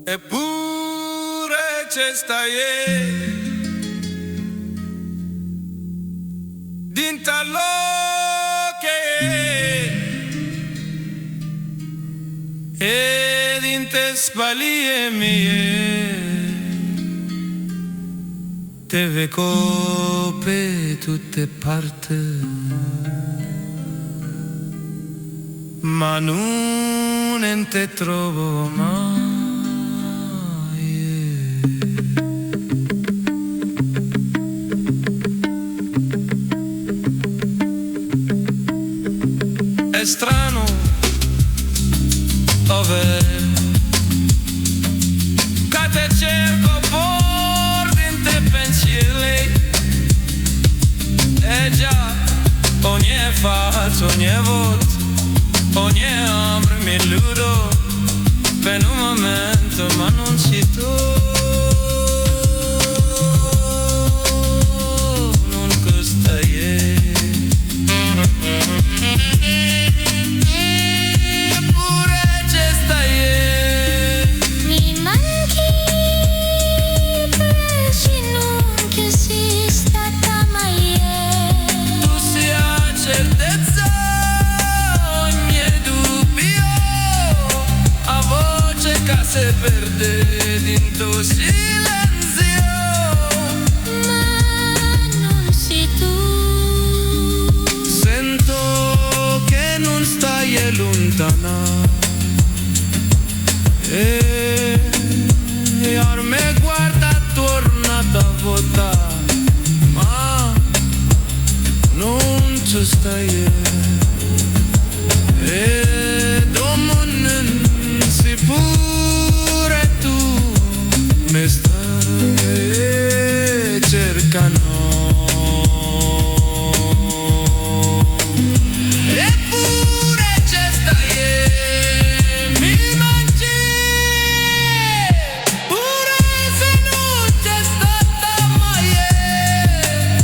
Eppure c'è stai dint'allo che ed in te spalie mie te veco per tutte parti ma non te trovo mai. È strano dove che te cerco por in te pensieri e già ogni faccia, ogni volta, ogni ombra mi illudo per un momento ma non sei tu. Non costa se perde dentro silenzio, ma non sei tu. Sento che non stai lontana e ora me guarda tornata a votare, ma non ci stai e domani si può. Mi stai cercando eppure c'è stai mi mangi pure se non c'è stata mai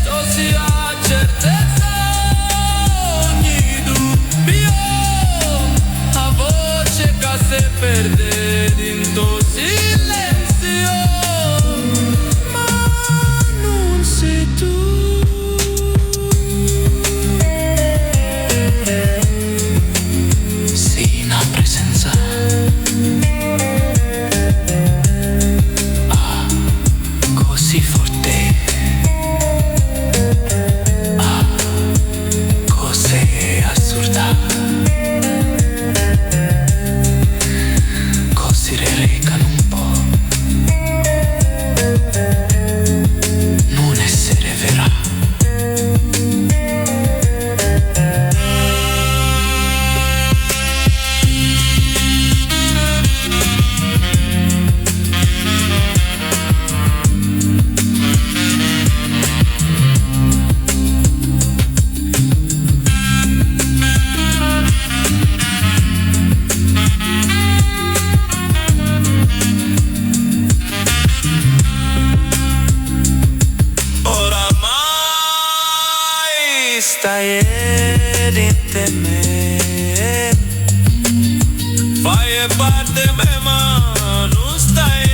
tu sia certezza ogni dubbio a voce che se perde dentro silenzio. Stai dentro me, fai parte me ma non stai